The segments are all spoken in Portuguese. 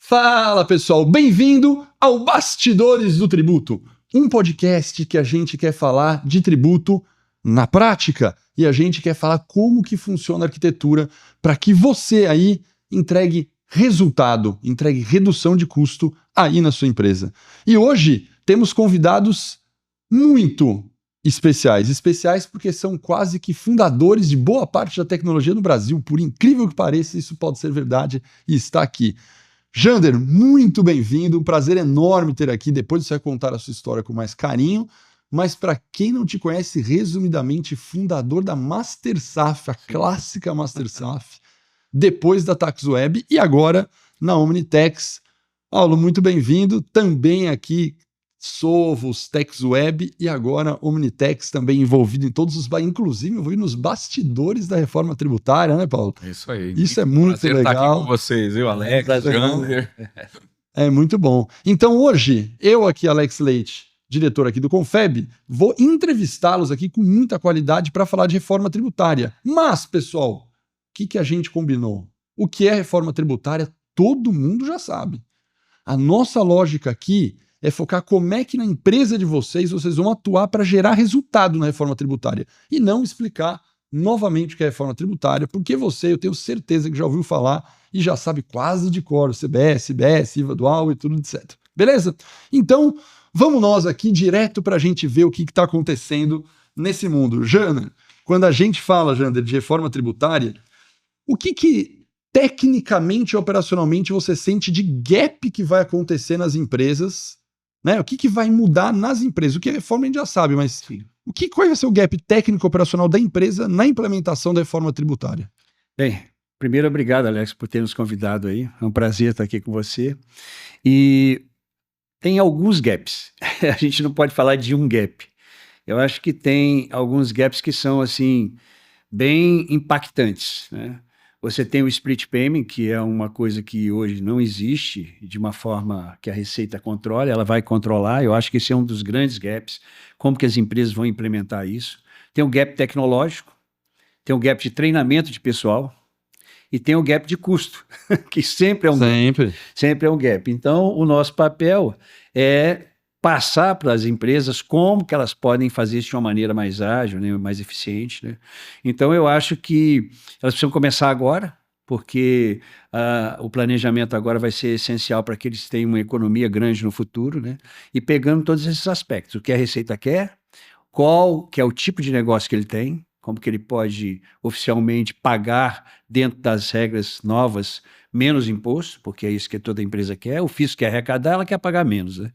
Fala pessoal, bem-vindo ao Bastidores do Tributo, um podcast que a gente quer falar de tributo na prática e a gente quer falar como que funciona a arquitetura para que você aí entregue resultado, entregue redução de custo aí na sua empresa. E hoje temos convidados muito especiais porque são quase que fundadores de boa parte da tecnologia no Brasil, por incrível que pareça, isso pode ser verdade e está aqui. Jander, muito bem-vindo, um prazer enorme ter aqui, depois você vai contar a sua história com mais carinho, mas para quem não te conhece, resumidamente, fundador da MasterSaf, a clássica MasterSaf, depois da TaxWeb e agora na Omnitex. Paulo, muito bem-vindo, também aqui Sovos, TaxWeb e agora Omnitex também envolvido em todos os, inclusive envolvido nos bastidores da reforma tributária, né, Paulo? Isso aí. Isso é muito legal. Estar aqui com vocês, viu, Alex, Jander. É muito bom. Então hoje, eu aqui, Alex Leite, diretor aqui do Confeb, vou entrevistá-los aqui com muita qualidade para falar de reforma tributária. Mas, pessoal, o que a gente combinou? O que é reforma tributária, todo mundo já sabe. A nossa lógica aqui é focar como é que na empresa de vocês vão atuar para gerar resultado na reforma tributária e não explicar novamente o que é reforma tributária, porque você, eu tenho certeza que já ouviu falar e já sabe quase de cor, CBS, IBS, IVA dual e tudo, etc. Beleza? Então, vamos nós aqui direto para a gente ver o que está acontecendo nesse mundo. Jander, quando a gente fala, Jander, de reforma tributária, o que tecnicamente e operacionalmente você sente de gap que vai acontecer nas empresas, né? O que vai mudar nas empresas? O que é reforma a gente já sabe, mas qual vai ser o gap técnico operacional da empresa na implementação da reforma tributária? Bem, primeiro, obrigado, Alex, por ter nos convidado aí. É um prazer estar aqui com você. E tem alguns gaps. A gente não pode falar de um gap. Eu acho que tem alguns gaps que são, assim, bem impactantes, né? Você tem o split payment, que é uma coisa que hoje não existe de uma forma que a Receita controle, ela vai controlar. Eu acho que esse é um dos grandes gaps, como que as empresas vão implementar isso. Tem o gap tecnológico, tem o gap de treinamento de pessoal e tem o gap de custo, que sempre é um gap. Então, o nosso papel é passar para as empresas como que elas podem fazer isso de uma maneira mais ágil, né, mais eficiente, né? Então, eu acho que elas precisam começar agora, porque o planejamento agora vai ser essencial para que eles tenham uma economia grande no futuro, né? E pegando todos esses aspectos, o que a Receita quer, qual que é o tipo de negócio que ele tem, como que ele pode oficialmente pagar dentro das regras novas menos imposto, porque é isso que toda empresa quer, o fisco quer arrecadar, ela quer pagar menos, né?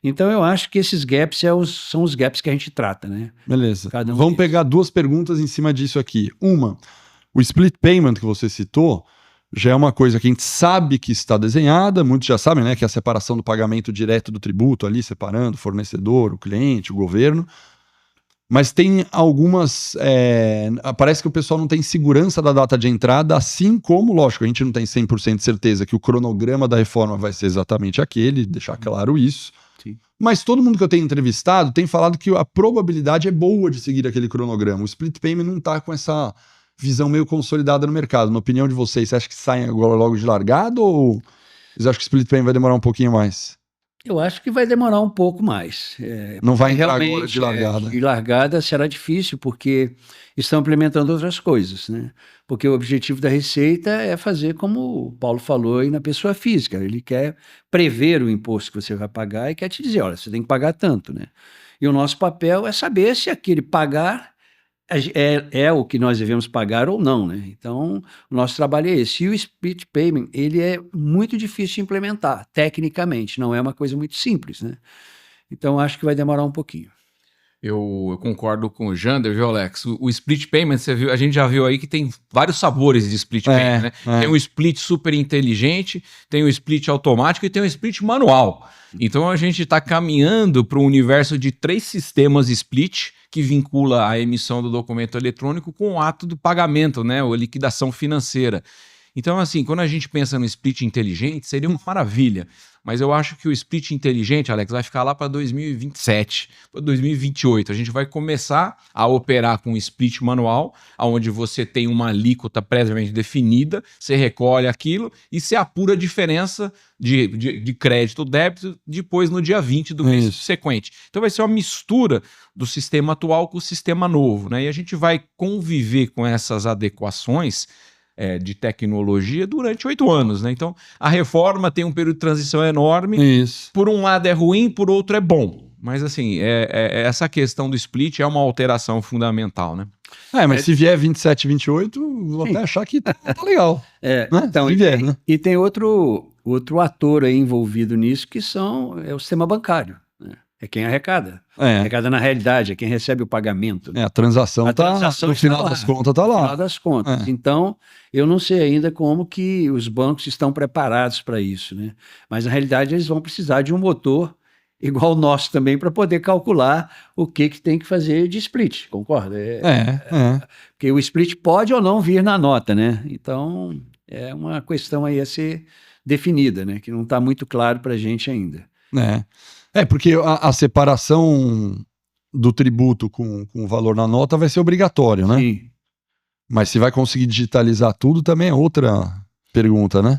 Então eu acho que esses gaps são os gaps que a gente trata, né? Beleza. Vamos pegar duas perguntas em cima disso aqui. Uma, o split payment que você citou já é uma coisa que a gente sabe que está desenhada, muitos já sabem, né, que é a separação do pagamento direto do tributo ali, separando o fornecedor, o cliente, o governo. Mas tem algumas... parece que o pessoal não tem segurança da data de entrada, assim como, lógico, a gente não tem 100% de certeza que o cronograma da reforma vai ser exatamente aquele, deixar claro isso. Sim. Mas todo mundo que eu tenho entrevistado tem falado que a probabilidade é boa de seguir aquele cronograma. O split payment não está com essa visão meio consolidada no mercado. Na opinião de vocês, você acha que saem agora logo de largado ou vocês acham que o split payment vai demorar um pouquinho mais? Eu acho que vai demorar um pouco mais. Não vai entrar agora de largada. De largada será difícil, porque estão implementando outras coisas, né? Porque o objetivo da Receita é fazer como o Paulo falou aí na pessoa física. Ele quer prever o imposto que você vai pagar e quer te dizer, olha, você tem que pagar tanto, né? E o nosso papel é saber se aquele pagar é o que nós devemos pagar ou não, né? Então, o nosso trabalho é esse. E o split payment, ele é muito difícil de implementar, tecnicamente, não é uma coisa muito simples, né? Então, acho que vai demorar um pouquinho. Eu concordo com o Jander, viu, Alex? O split payment, você viu, a gente já viu aí que tem vários sabores de split payment, né? Tem um split super inteligente, tem um split automático e tem um split manual. Então a gente está caminhando para um universo de 3 sistemas split que vincula a emissão do documento eletrônico com o ato do pagamento, né? Ou liquidação financeira. Então, assim, quando a gente pensa no split inteligente, seria uma maravilha. Mas eu acho que o split inteligente, Alex, vai ficar lá para 2027, para 2028. A gente vai começar a operar com split manual, onde você tem uma alíquota previamente definida, você recolhe aquilo e você apura a diferença de crédito ou débito depois no dia 20 do mês subsequente. Então vai ser uma mistura do sistema atual com o sistema novo, né? E a gente vai conviver com essas adequações de tecnologia durante 8 anos, né? Então, a reforma tem um período de transição enorme. Isso. Por um lado é ruim, por outro é bom. Mas, assim, essa questão do split é uma alteração fundamental, né? Mas se vier 27, 28, vou até achar que tá legal. Né? Então, se vier, né? E tem outro ator aí envolvido nisso, que é o sistema bancário, né? É quem arrecada. Arrecada na realidade, é quem recebe o pagamento. A transação no final das contas tá lá. No final das contas. Então, eu não sei ainda como que os bancos estão preparados para isso, né? Mas, na realidade, eles vão precisar de um motor igual o nosso também para poder calcular o que tem que fazer de split, concorda? Porque o split pode ou não vir na nota, né? Então, é uma questão aí a ser definida, né? Que não está muito claro para a gente ainda. Porque a separação do tributo com o valor na nota vai ser obrigatório, né? Sim. Mas se vai conseguir digitalizar tudo também é outra pergunta, né?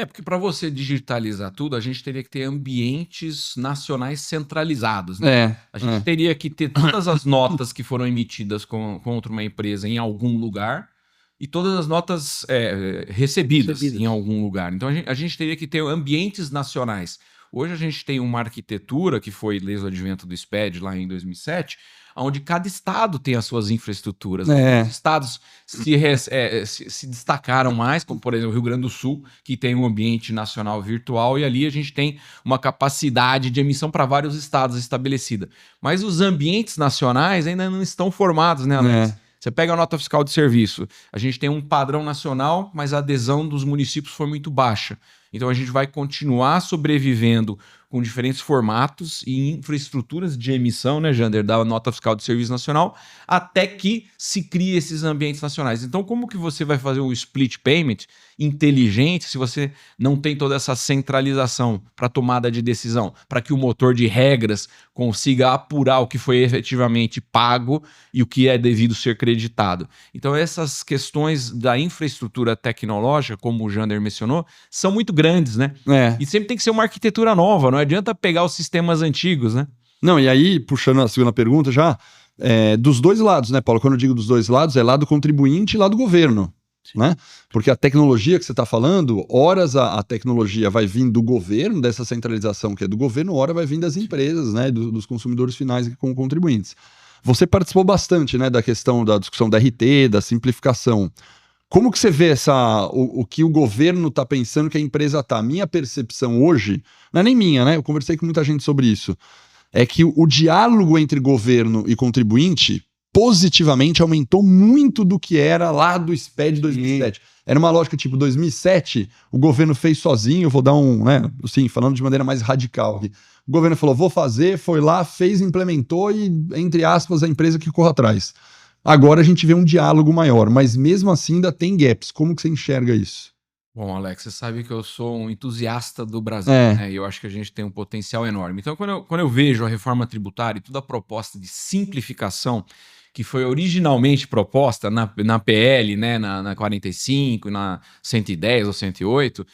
Porque para você digitalizar tudo, a gente teria que ter ambientes nacionais centralizados, né? A gente teria que ter todas as notas que foram emitidas contra uma empresa em algum lugar e todas as notas recebidas em algum lugar. Então a gente teria que ter ambientes nacionais. Hoje a gente tem uma arquitetura que foi desde o advento do SPED lá em 2007, onde cada estado tem as suas infraestruturas. Os estados se destacaram mais, como por exemplo o Rio Grande do Sul, que tem um ambiente nacional virtual, e ali a gente tem uma capacidade de emissão para vários estados estabelecida. Mas os ambientes nacionais ainda não estão formados, né, Alex? Você pega a nota fiscal de serviço, a gente tem um padrão nacional, mas a adesão dos municípios foi muito baixa. Então a gente vai continuar sobrevivendo com diferentes formatos e infraestruturas de emissão, né, Jander, da nota fiscal de serviço nacional, até que se crie esses ambientes nacionais. Então, como que você vai fazer um split payment inteligente se você não tem toda essa centralização para tomada de decisão, para que o motor de regras consiga apurar o que foi efetivamente pago e o que é devido ser creditado? Então, essas questões da infraestrutura tecnológica, como o Jander mencionou, são muito grandes, né? E sempre tem que ser uma arquitetura nova, não adianta pegar os sistemas antigos, né? Não, e aí, puxando a segunda pergunta já, dos dois lados, né, Paulo? Quando eu digo dos dois lados, é lado contribuinte e lado governo, né? Porque a tecnologia que você está falando, horas a tecnologia vai vir do governo, dessa centralização que é do governo, hora vai vir das empresas, né, dos consumidores finais como contribuintes. Você participou bastante, né, da questão da discussão da RT, da simplificação. Como que você vê o que o governo está pensando que a empresa está? Minha percepção hoje, não é nem minha, né? Eu conversei com muita gente sobre isso, é que o diálogo entre governo e contribuinte positivamente aumentou muito do que era lá do SPED 2007. Era uma lógica tipo 2007, o governo fez sozinho, vou dar assim, falando de maneira mais radical aqui. O governo falou, vou fazer, foi lá, fez, implementou e, entre aspas, a empresa que corre atrás. Agora a gente vê um diálogo maior, mas mesmo assim ainda tem gaps. Como que você enxerga isso? Bom, Alex, você sabe que eu sou um entusiasta do Brasil, né? E eu acho que a gente tem um potencial enorme. Então, quando eu vejo a reforma tributária e toda a proposta de simplificação que foi originalmente proposta na PL, né, na 45, na 110 ou 108,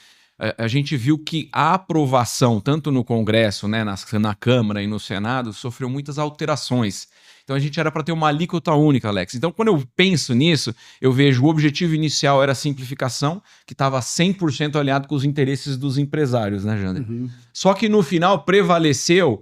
a gente viu que a aprovação, tanto no Congresso, né, na Câmara e no Senado, sofreu muitas alterações. Então a gente era para ter uma alíquota única, Alex. Então quando eu penso nisso, eu vejo o objetivo inicial era a simplificação, que estava 100% alinhado com os interesses dos empresários, né, Jander? Só que no final prevaleceu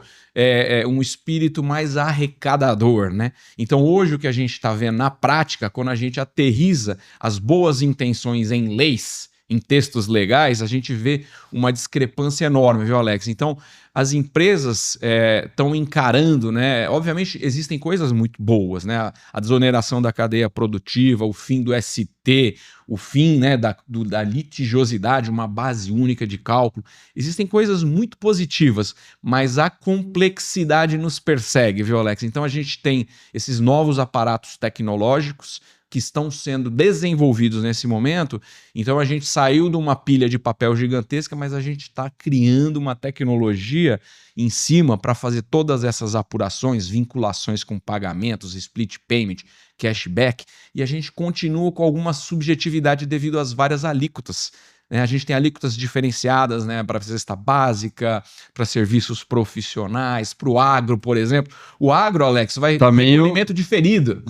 um espírito mais arrecadador, né? Então hoje o que a gente está vendo na prática, quando a gente aterriza as boas intenções em leis, em textos legais, a gente vê uma discrepância enorme, viu, Alex? Então, as empresas estão encarando, né? Obviamente, existem coisas muito boas, né? A desoneração da cadeia produtiva, o fim do ST, o fim, né, da litigiosidade, uma base única de cálculo. Existem coisas muito positivas, mas a complexidade nos persegue, viu, Alex? Então, a gente tem esses novos aparatos tecnológicos que estão sendo desenvolvidos nesse momento. Então a gente saiu de uma pilha de papel gigantesca, mas a gente está criando uma tecnologia em cima para fazer todas essas apurações, vinculações com pagamentos, split payment, cashback, e a gente continua com alguma subjetividade devido às várias alíquotas. A gente tem alíquotas diferenciadas, né, para cesta básica, para serviços profissionais, para o agro, por exemplo. O agro, Alex, vai ter recolhimento diferido.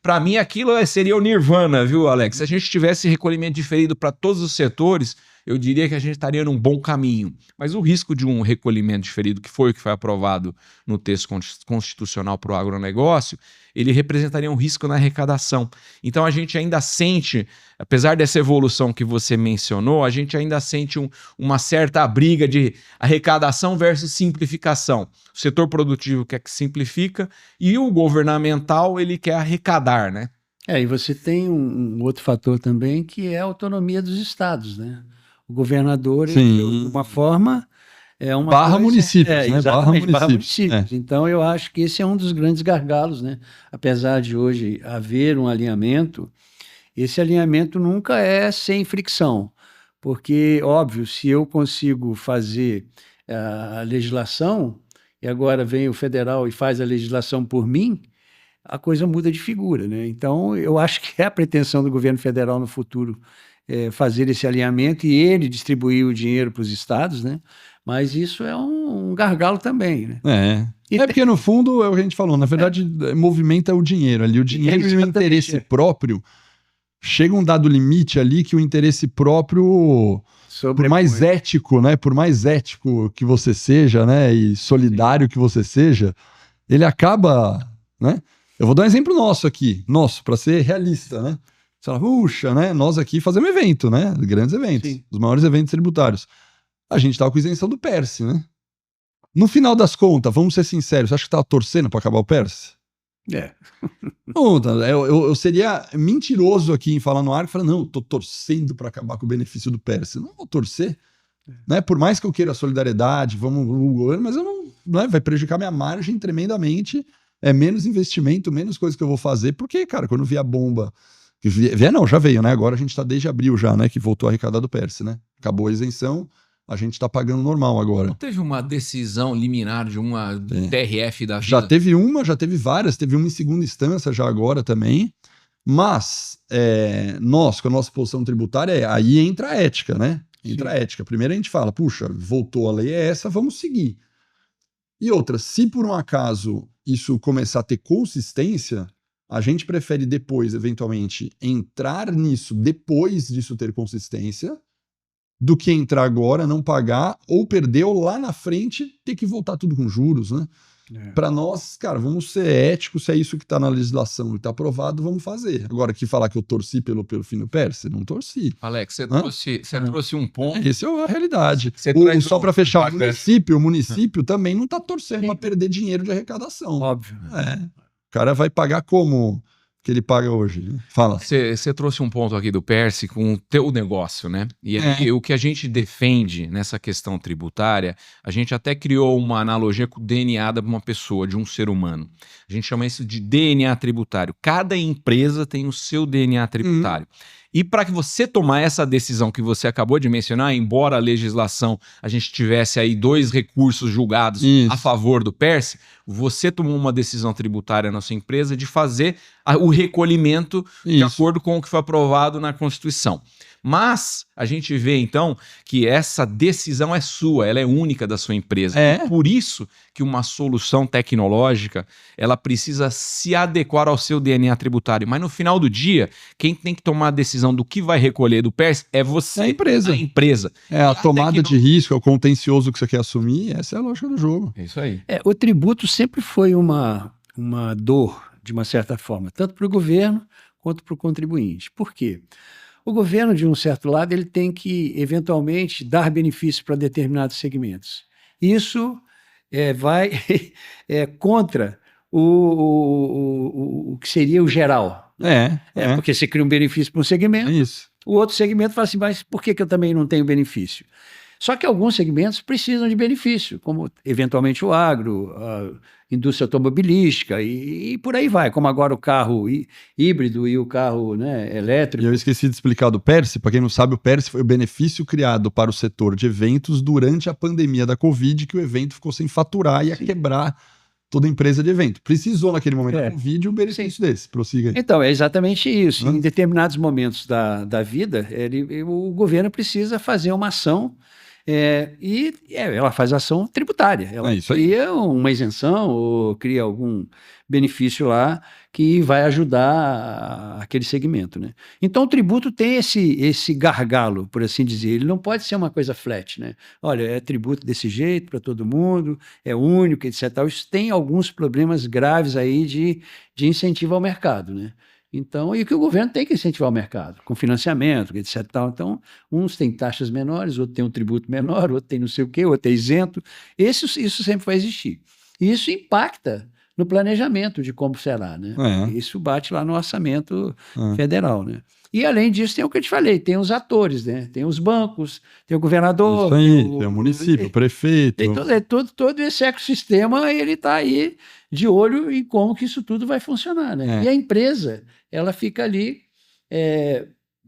Para mim, aquilo seria o nirvana, viu, Alex? Se a gente tivesse recolhimento diferido para todos os setores, eu diria que a gente estaria num bom caminho. Mas o risco de um recolhimento diferido, que foi o que foi aprovado no texto constitucional para o agronegócio, ele representaria um risco na arrecadação. Então a gente ainda sente, apesar dessa evolução que você mencionou, a gente ainda sente uma certa briga de arrecadação versus simplificação. O setor produtivo quer que simplifica e o governamental ele quer arrecadar, né? E você tem um outro fator também, que é a autonomia dos estados, né? O governador, de uma forma, é uma barra coisa, municípios, né? Barra municípios. Então, eu acho que esse é um dos grandes gargalos, né? Apesar de hoje haver um alinhamento, esse alinhamento nunca é sem fricção, porque, óbvio, se eu consigo fazer a legislação, e agora vem o federal e faz a legislação por mim, a coisa muda de figura, né? Então, eu acho que é a pretensão do governo federal no futuro fazer esse alinhamento e ele distribuir o dinheiro para os estados, né? Mas isso é um gargalo também, né? Porque no fundo é o que a gente falou, na verdade movimenta o dinheiro ali, o dinheiro e o interesse próprio, chega um dado limite ali que o interesse próprio, por mais ético, né? Por mais ético que você seja, né? E solidário que você seja, ele acaba, né? Eu vou dar um exemplo nosso aqui, para ser realista, né? Você fala, puxa, né? Nós aqui fazemos evento, né? Grandes eventos, os maiores eventos tributários. A gente tava com isenção do PERSE, né? No final das contas, vamos ser sinceros, você acha que tava torcendo para acabar o PERSE? Eu seria mentiroso aqui em falar no ar e falar, não, eu tô torcendo para acabar com o benefício do PERSE. Não vou torcer, né? Por mais que eu queira a solidariedade, mas eu não, né? Vai prejudicar minha margem tremendamente. É menos investimento, menos coisa que eu vou fazer, porque, cara, quando vier a bomba, já veio, né? Agora a gente tá desde abril já, né? Que voltou a arrecadar do PERSE, né? Acabou a isenção, a gente tá pagando normal agora. Não teve uma decisão liminar de uma TRF da vida? Já teve várias, teve uma em segunda instância já agora também, mas nós, com a nossa posição tributária, aí entra a ética, né? Entra a ética. Primeiro a gente fala, puxa, voltou a lei essa, vamos seguir. E outra, se por um acaso isso começar a ter consistência, a gente prefere depois, eventualmente, entrar nisso depois disso ter consistência, do que entrar agora, não pagar, ou perder, ou lá na frente ter que voltar tudo com juros, né? Para nós, cara, vamos ser éticos, se é isso que tá na legislação e tá aprovado, vamos fazer. Agora, que falar que eu torci pelo fim do PERSE, não torci. Alex, você trouxe um ponto. Essa é a realidade. Só para fechar, o município também não tá torcendo para perder dinheiro de arrecadação. Óbvio. O cara vai pagar como que ele paga hoje, né? Fala. Você trouxe um ponto aqui do PERSE com o teu negócio, né? E aí, o que a gente defende nessa questão tributária, a gente até criou uma analogia com o DNA de uma pessoa, de um ser humano. A gente chama isso de DNA tributário. Cada empresa tem o seu DNA tributário. E para que você tomar essa decisão que você acabou de mencionar, embora a legislação, a gente tivesse aí 2 recursos julgados a favor do PERSE, você tomou uma decisão tributária na sua empresa de fazer o recolhimento de acordo com o que foi aprovado na Constituição. Mas a gente vê, então, que essa decisão é sua, ela é única da sua empresa. Por isso que uma solução tecnológica, ela precisa se adequar ao seu DNA tributário. Mas no final do dia, quem tem que tomar a decisão do que vai recolher do PERSE é você, a empresa. A tomada de risco, é o contencioso que você quer assumir, essa é a lógica do jogo. É isso aí. O tributo sempre foi uma dor, de uma certa forma, tanto para o governo quanto para o contribuinte. Por quê? O governo, de um certo lado, ele tem que, eventualmente, dar benefícios para determinados segmentos. Isso vai contra o que seria o geral. Porque você cria um benefício para um segmento, o outro segmento fala assim, mas por que eu também não tenho benefício? Só que alguns segmentos precisam de benefício, como eventualmente o agro, a indústria automobilística e por aí vai, como agora o carro híbrido e o carro, né, elétrico. E eu esqueci de explicar do PERSE. Para quem não sabe, o PERSE foi o benefício criado para o setor de eventos durante a pandemia da Covid, que o evento ficou sem faturar e ia quebrar toda empresa de evento. Precisou, naquele momento da Covid, um benefício desse. Prossiga aí. Então, é exatamente isso. Em determinados momentos da vida, o governo precisa fazer uma ação ela faz ação tributária. Ela cria uma isenção ou cria algum benefício lá que vai ajudar aquele segmento, né? Então, o tributo tem esse gargalo, por assim dizer. Ele não pode ser uma coisa flat, né? Olha, é tributo desse jeito para todo mundo, é único, etc. Isso tem alguns problemas graves aí de incentivo ao mercado, né? Então, e que o governo tem que incentivar o mercado, com financiamento, etc. Então, uns têm taxas menores, outros têm um tributo menor, outro tem não sei o quê, outro é isento. Isso sempre vai existir. E isso impacta no planejamento de como será, né? Isso bate lá no orçamento federal, né? E, além disso, tem o que eu te falei, tem os atores, né? Tem os bancos, tem o governador. Isso aí, tem o município, o prefeito. Tem todo esse ecossistema, ele está aí de olho em como que isso tudo vai funcionar, né? E a empresa, ela fica ali,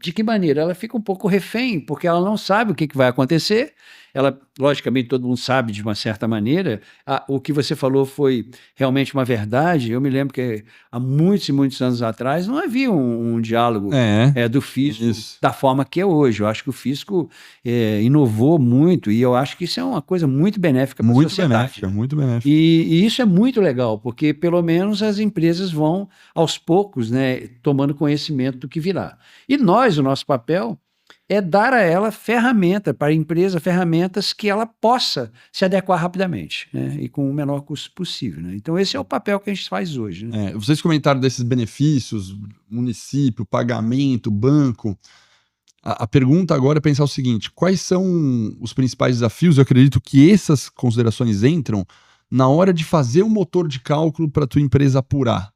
de que maneira? Ela fica um pouco refém, porque ela não sabe o que vai acontecer. Ela, logicamente, todo mundo sabe de uma certa maneira. O que você falou foi realmente uma verdade. Eu me lembro que há muitos e muitos anos atrás não havia um diálogo do fisco da forma que é hoje. Eu acho que o fisco inovou muito e eu acho que isso é uma coisa muito benéfica para a sociedade. Muito benéfica. E isso é muito legal, porque pelo menos as empresas vão, aos poucos, né, tomando conhecimento do que virá. E o nosso papel é dar a ela para a empresa, ferramentas que ela possa se adequar rapidamente, né? E com o menor custo possível, né? Então, esse é o papel que a gente faz hoje, né? Vocês comentaram desses benefícios, município, pagamento, banco. A pergunta agora é pensar o seguinte: quais são os principais desafios? Eu acredito que essas considerações entram na hora de fazer um motor de cálculo para a tua empresa apurar.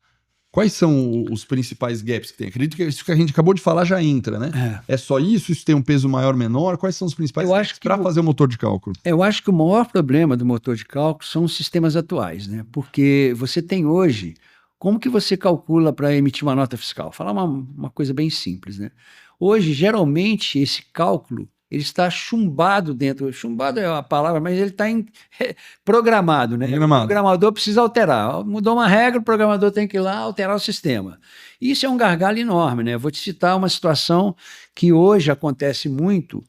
Quais são os principais gaps que tem? Acredito que isso que a gente acabou de falar já entra, né? É só isso? Isso tem um peso maior, menor? Quais são os principais gaps para fazer o motor de cálculo? Eu acho que o maior problema do motor de cálculo são os sistemas atuais, né? Porque você tem hoje, como que você calcula para emitir uma nota fiscal? Falar uma coisa bem simples, né? Hoje, geralmente, esse cálculo ele está chumbado dentro. Chumbado é a palavra, mas ele está programado, né? O programador precisa alterar. Mudou uma regra, o programador tem que ir lá alterar o sistema. Isso é um gargalo enorme, né? Vou te citar uma situação que hoje acontece muito,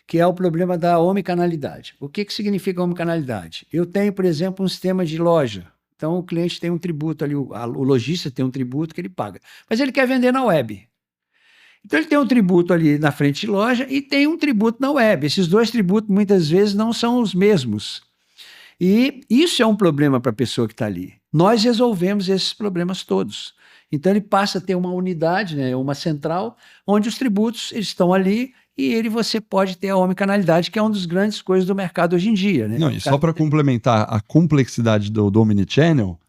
que é o problema da omnicanalidade. O que significa omnicanalidade? Eu tenho, por exemplo, um sistema de loja. Então, o cliente tem um tributo ali, o lojista tem um tributo que ele paga. Mas ele quer vender na web. Então, ele tem um tributo ali na frente de loja e tem um tributo na web. Esses dois tributos, muitas vezes, não são os mesmos. E isso é um problema para a pessoa que está ali. Nós resolvemos esses problemas todos. Então, ele passa a ter uma unidade, né, uma central, onde os tributos estão ali e você pode ter a omnicanalidade, que é uma das grandes coisas do mercado hoje em dia, né? Não, e só para complementar a complexidade do Omnichannel,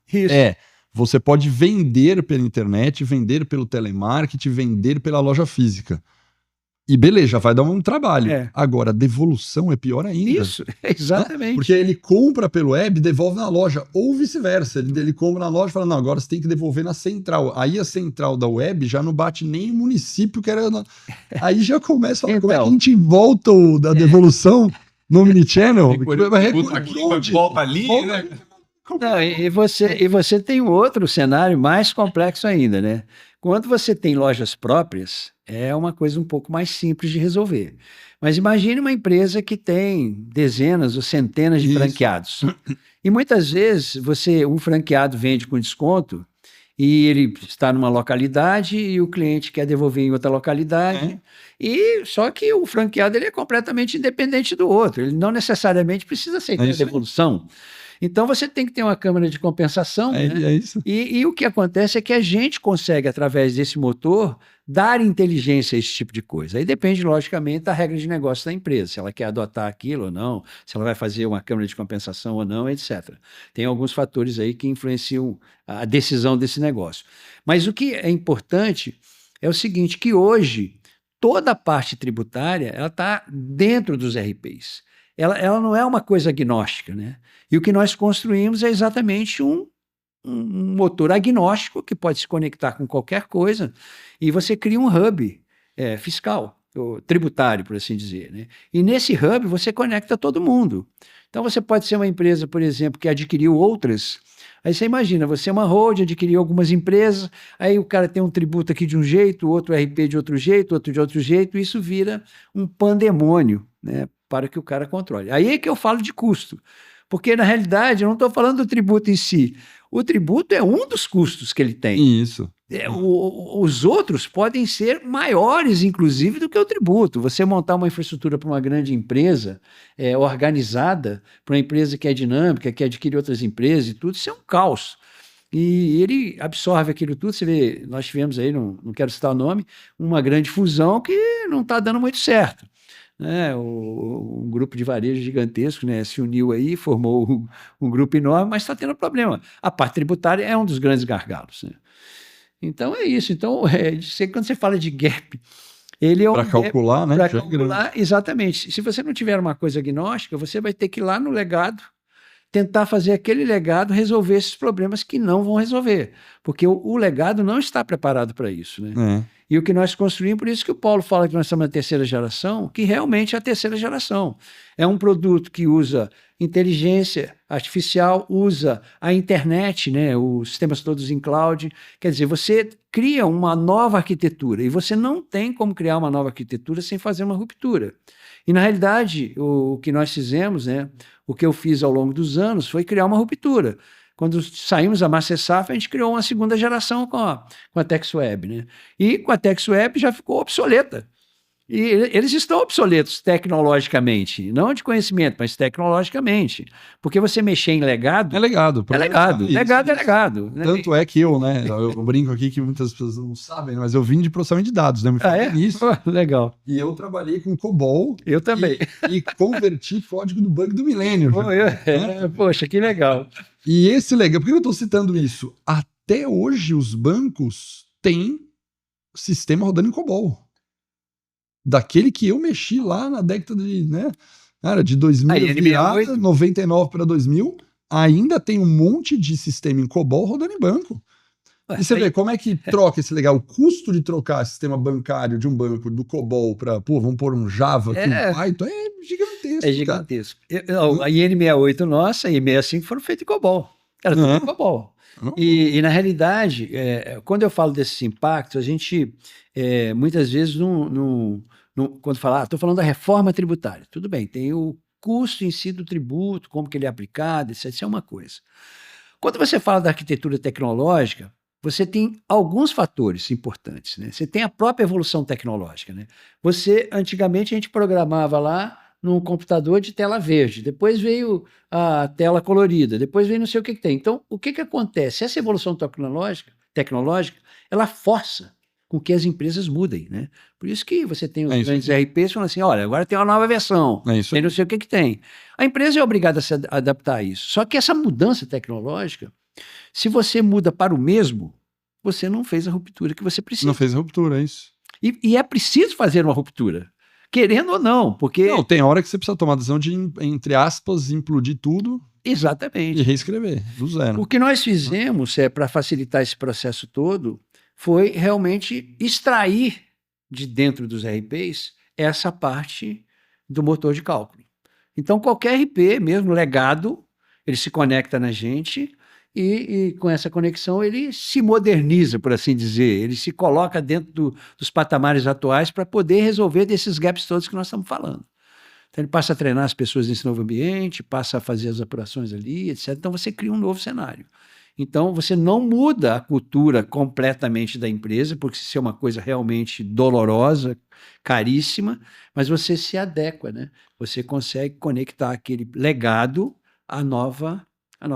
você pode vender pela internet, vender pelo telemarketing, vender pela loja física. E beleza, já vai dar um trabalho. Agora, a devolução é pior ainda. Isso, exatamente. Né? Porque ele compra pelo web e devolve na loja, ou vice-versa. Ele compra na loja e fala, não, agora você tem que devolver na central. Aí a central da web já não bate nem o município que era... Aí já começa a falar, como é que a gente volta da devolução no Omnichannel? Volta ali, né? Não, e você tem um outro cenário mais complexo ainda, né? Quando você tem lojas próprias, é uma coisa um pouco mais simples de resolver. Mas imagine uma empresa que tem dezenas ou centenas de franqueados. E muitas vezes um franqueado vende com desconto e ele está numa localidade e o cliente quer devolver em outra localidade. E só que o franqueado ele é completamente independente do outro. Ele não necessariamente precisa aceitar a devolução. Então, você tem que ter uma câmara de compensação. Né? É isso. E o que acontece é que a gente consegue, através desse motor, dar inteligência a esse tipo de coisa. Aí depende, logicamente, da regra de negócio da empresa, se ela quer adotar aquilo ou não, se ela vai fazer uma câmara de compensação ou não, etc. Tem alguns fatores aí que influenciam a decisão desse negócio. Mas o que é importante é o seguinte, que hoje toda a parte tributária ela está dentro dos RPs. ela não é uma coisa agnóstica, né? E o que nós construímos é exatamente um motor agnóstico que pode se conectar com qualquer coisa e você cria um hub fiscal, ou tributário, por assim dizer, né? E nesse hub você conecta todo mundo. Então você pode ser uma empresa, por exemplo, que adquiriu outras. Aí você imagina, você é uma holding, adquiriu algumas empresas, aí o cara tem um tributo aqui de um jeito, outro RP de outro jeito, outro de outro jeito, e isso vira um pandemônio, né, para que o cara controle. Aí é que eu falo de custo, porque na realidade eu não estou falando do tributo em si. O tributo é um dos custos que ele tem. Isso. Os outros podem ser maiores, inclusive, do que o tributo. Você montar uma infraestrutura para uma grande empresa organizada, para uma empresa que é dinâmica, que adquire outras empresas e tudo, isso é um caos. E ele absorve aquilo tudo. Você vê, nós tivemos aí, não quero citar o nome, uma grande fusão que não está dando muito certo. Né? Um grupo de varejo gigantesco, né, se uniu aí, formou um grupo enorme, mas está tendo problema. A parte tributária é um dos grandes gargalos, né? Então é isso. Então, quando você fala de gap, ele é para calcular, né? Para calcular, exatamente. Se você não tiver uma coisa agnóstica, você vai ter que ir lá no legado, tentar fazer aquele legado resolver esses problemas que não vão resolver, porque o legado não está preparado para isso, né? E o que nós construímos, por isso que o Paulo fala que nós estamos na terceira geração, que realmente é a terceira geração. É um produto que usa inteligência artificial, usa a internet, né, os sistemas todos em cloud. Quer dizer, você cria uma nova arquitetura e você não tem como criar uma nova arquitetura sem fazer uma ruptura. E, na realidade, o que nós fizemos, né, o que eu fiz ao longo dos anos foi criar uma ruptura. Quando saímos da MasterSaf, a gente criou uma segunda geração com a TextWeb, né? E com a TextWeb já ficou obsoleta. E eles estão obsoletos tecnologicamente, não de conhecimento, mas tecnologicamente. Porque você mexer em legado... É legado. É legado. Legado é legado. Tanto é que eu, né? Eu brinco aqui que muitas pessoas não sabem, mas eu vim de processamento de dados, né? Me nisso. Legal. E eu trabalhei com COBOL. Eu também. E converti código do bug do milênio. Poxa, que legal. E esse legal, por que eu estou citando isso? Até hoje os bancos têm sistema rodando em COBOL. Daquele que eu mexi lá na década de, né? Cara, de 2000, virada, 99 para 2000, ainda tem um monte de sistema em COBOL rodando em banco. E você vê como é que troca esse legal, o custo de trocar sistema bancário de um banco do COBOL para, vamos pôr um Java aqui, um Python, é gigantesco. É gigantesco. A IN68 nossa, a IN65 foram feitos em COBOL. Era tudo em COBOL. E na realidade, quando eu falo desses impactos, a gente muitas vezes quando fala, estou falando da reforma tributária, tudo bem, tem o custo em si do tributo, como que ele é aplicado, isso é uma coisa. Quando você fala da arquitetura tecnológica, você tem alguns fatores importantes, né? Você tem a própria evolução tecnológica, né? Antigamente a gente programava lá num computador de tela verde, depois veio a tela colorida, depois veio não sei o que tem. Então, o que acontece? Essa evolução tecnológica, ela força com que as empresas mudem, né? Por isso que você tem os grandes RPs falando assim, olha, agora tem uma nova versão, tem não sei o que tem. A empresa é obrigada a se adaptar a isso. Só que essa mudança tecnológica, se você muda para o mesmo, você não fez a ruptura que você precisa. Não fez a ruptura, é isso. E é preciso fazer uma ruptura. Querendo ou não, porque... Não, tem hora que você precisa tomar a decisão de, entre aspas, implodir tudo. Exatamente. E reescrever, do zero. O que nós fizemos, para facilitar esse processo todo, foi realmente extrair de dentro dos RPs essa parte do motor de cálculo. Então, qualquer RP, mesmo legado, ele se conecta na gente e com essa conexão ele se moderniza, por assim dizer, ele se coloca dentro dos patamares atuais para poder resolver desses gaps todos que nós estamos falando. Então ele passa a treinar as pessoas nesse novo ambiente, passa a fazer as apurações ali, etc. Então você cria um novo cenário. Então você não muda a cultura completamente da empresa, porque isso é uma coisa realmente dolorosa, caríssima, mas você se adequa, né? Você consegue conectar aquele legado à nova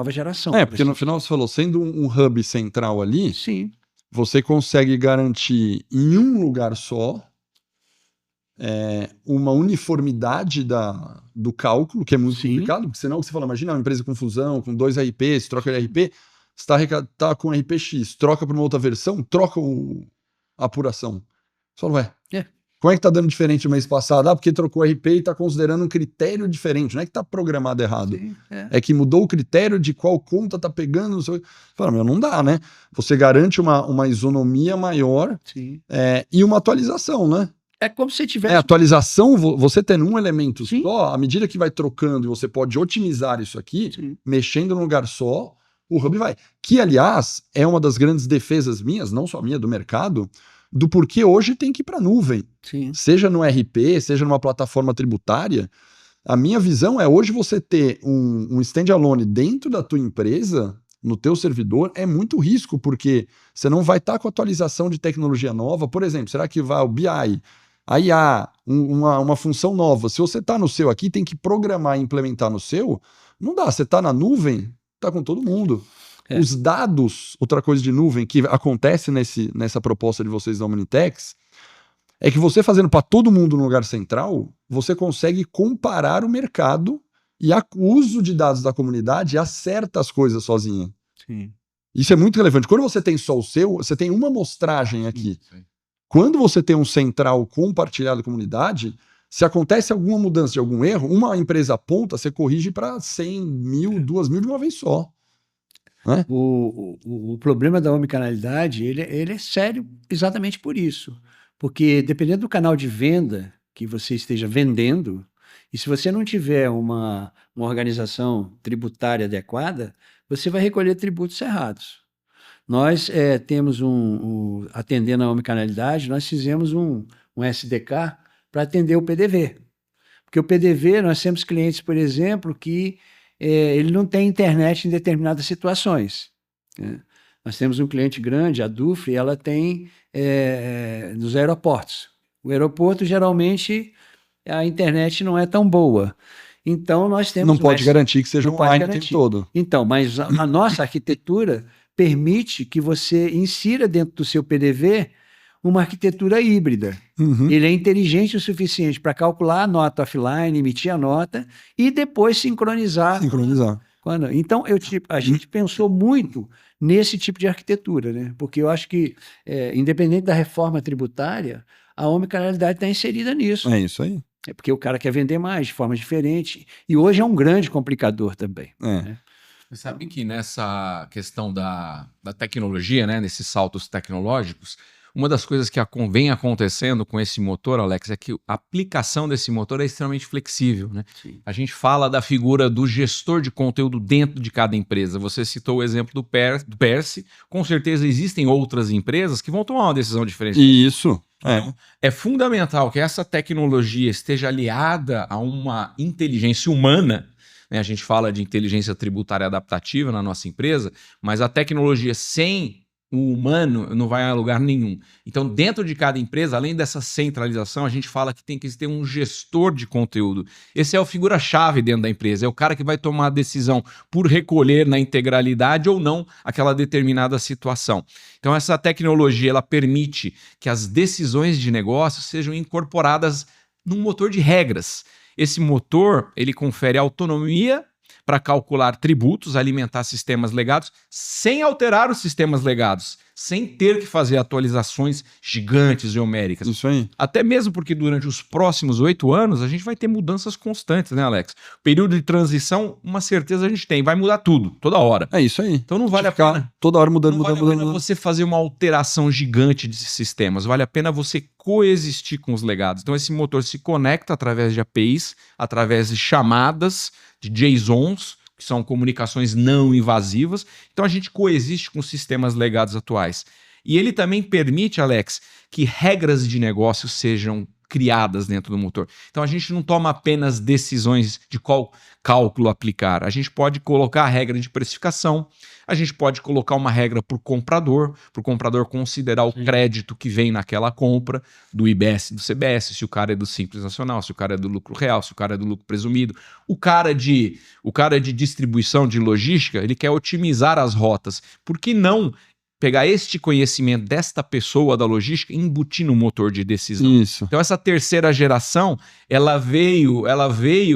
geração. Porque no final você falou, sendo um hub central ali, sim, você consegue garantir em um lugar só uma uniformidade do cálculo, que é muito complicado, porque senão você fala, imagina uma empresa com fusão, com 2 RPs, troca de RP, você está com RP X, troca para uma outra versão, troca a apuração. Você fala, Como é que tá dando diferente no mês passado? Porque trocou o RP e tá considerando um critério diferente. Não é que tá programado errado. Sim, é que mudou o critério de qual conta tá pegando. Fala, meu, não dá, né? Você garante uma isonomia maior e uma atualização, né? É como se tivesse... atualização, você tendo um elemento Sim. só, à medida que vai trocando e você pode otimizar isso aqui, Sim. mexendo num lugar só, o hub vai. Que, aliás, é uma das grandes defesas minhas, não só minha, do mercado, do porquê hoje tem que ir para a nuvem. Sim. Seja no RP, seja numa plataforma tributária. A minha visão é hoje você ter um standalone dentro da tua empresa, no teu servidor, é muito risco, porque você não vai estar com atualização de tecnologia nova. Por exemplo, será que vai o BI, a IA, uma função nova? Se você está no seu aqui, tem que programar e implementar no seu, não dá. Você está na nuvem, está com todo mundo. Os dados, outra coisa de nuvem que acontece nessa proposta de vocês da Omnitex, é que você fazendo para todo mundo no lugar central, você consegue comparar o mercado e o uso de dados da comunidade acerta as coisas sozinha. Sim. Isso é muito relevante. Quando você tem só o seu, você tem uma amostragem aqui. Sim. Quando você tem um central compartilhado da comunidade, se acontece alguma mudança de algum erro, uma empresa aponta, você corrige para 100 mil, 2 mil de uma vez só. Né? O problema da omnicanalidade, ele é sério exatamente por isso. Porque dependendo do canal de venda que você esteja vendendo, e se você não tiver uma organização tributária adequada, você vai recolher tributos errados. Nós temos atendendo a omnicanalidade, nós fizemos um SDK para atender o PDV. Porque o PDV, nós temos clientes, por exemplo, que ele não tem internet em determinadas situações. Né? Nós temos um cliente grande, a Dufre, ela tem nos aeroportos. O aeroporto, geralmente, a internet não é tão boa. Então, nós temos... Não pode garantir que seja online o tempo todo. Então, mas a nossa arquitetura permite que você insira dentro do seu PDV uma arquitetura híbrida. Uhum. Ele é inteligente o suficiente para calcular a nota offline, emitir a nota e depois sincronizar. Então, a gente pensou muito nesse tipo de arquitetura, né? Porque eu acho que, independente da reforma tributária, a omnicanalidade está inserida nisso. É isso aí. É porque o cara quer vender mais, de forma diferente. E hoje é um grande complicador também. Né? Você sabe que nessa questão da tecnologia, né, nesses saltos tecnológicos, uma das coisas que vem acontecendo com esse motor, Alex, é que a aplicação desse motor é extremamente flexível. Né? A gente fala da figura do gestor de conteúdo dentro de cada empresa. Você citou o exemplo do Perse. Com certeza existem outras empresas que vão tomar uma decisão diferente. Isso. É fundamental que essa tecnologia esteja aliada a uma inteligência humana. Né? A gente fala de inteligência tributária adaptativa na nossa empresa, mas a tecnologia sem o humano não vai a lugar nenhum. Então, dentro de cada empresa, além dessa centralização, a gente fala que tem que ter um gestor de conteúdo. Esse é o figura-chave dentro da empresa, é o cara que vai tomar a decisão por recolher na integralidade ou não aquela determinada situação. Então, essa tecnologia ela permite que as decisões de negócio sejam incorporadas num motor de regras. Esse motor, ele confere autonomia para calcular tributos, alimentar sistemas legados, sem alterar os sistemas legados, sem ter que fazer atualizações gigantes geoméricas. Isso aí. Até mesmo porque durante os próximos 8 anos a gente vai ter mudanças constantes, né, Alex? Período de transição, uma certeza a gente tem, vai mudar tudo, toda hora. É isso aí. Então não vale a pena... Toda hora mudando, não vale a pena você fazer uma alteração gigante de sistemas, vale a pena você coexistir com os legados. Então esse motor se conecta através de APIs, através de chamadas, de JSONs, que são comunicações não invasivas. Então a gente coexiste com os sistemas legados atuais. E ele também permite, Alex, que regras de negócio sejam criadas dentro do motor. Então a gente não toma apenas decisões de qual cálculo aplicar. A gente pode colocar a regra de precificação, a gente pode colocar uma regra para o comprador considerar o crédito que vem naquela compra do IBS e do CBS, se o cara é do Simples Nacional, se o cara é do lucro real, se o cara é do lucro presumido. O cara de distribuição, de logística, ele quer otimizar as rotas. Por que não pegar este conhecimento desta pessoa da logística e embutir no motor de decisão? Isso. Então essa terceira geração, ela veio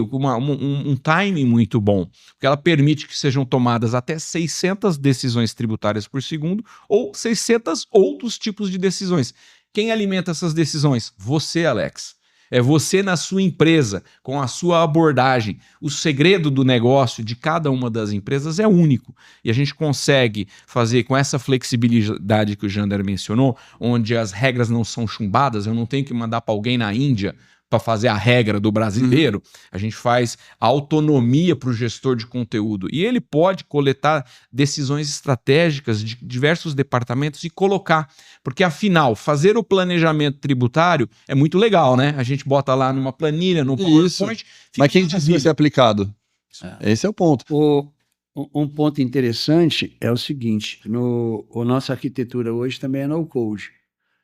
com um timing muito bom, porque ela permite que sejam tomadas até 600 decisões tributárias por segundo ou 600 outros tipos de decisões. Quem alimenta essas decisões? Você, Alex. É você na sua empresa, com a sua abordagem. O segredo do negócio de cada uma das empresas é único. E a gente consegue fazer com essa flexibilidade que o Jander mencionou, onde as regras não são chumbadas, eu não tenho que mandar para alguém na Índia para fazer a regra do brasileiro, a gente faz a autonomia para o gestor de conteúdo. E ele pode coletar decisões estratégicas de diversos departamentos e colocar. Porque, afinal, fazer o planejamento tributário é muito legal, né? A gente bota lá numa planilha, no PowerPoint. Mas quem disse que vai ser aplicado? Esse é o ponto. Um ponto interessante é o seguinte, a nossa arquitetura hoje também é no-code.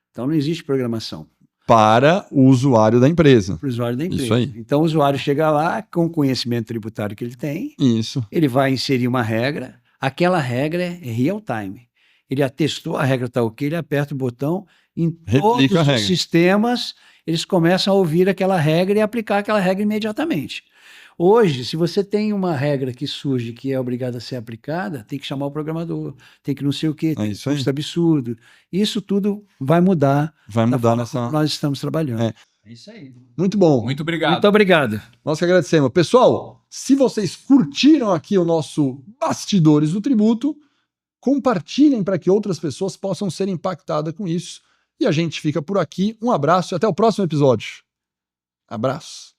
Então não existe programação. Para o usuário da empresa. Para o usuário da empresa. Isso aí. Então o usuário chega lá com o conhecimento tributário que ele tem, Isso. ele vai inserir uma regra, aquela regra é real time. Ele atestou, a regra está ok, ele aperta o botão, em todos os sistemas eles começam a ouvir aquela regra e aplicar aquela regra imediatamente. Hoje, se você tem uma regra que surge que é obrigada a ser aplicada, tem que chamar o programador, tem que não sei o quê, tem que custo absurdo. Isso tudo vai mudar. Vai mudar nessa... Nós estamos trabalhando. É isso aí. Muito bom. Muito obrigado. Muito obrigado. Nós que agradecemos. Pessoal, se vocês curtiram aqui o nosso Bastidores do Tributo, compartilhem para que outras pessoas possam ser impactadas com isso. E a gente fica por aqui. Um abraço e até o próximo episódio. Abraço.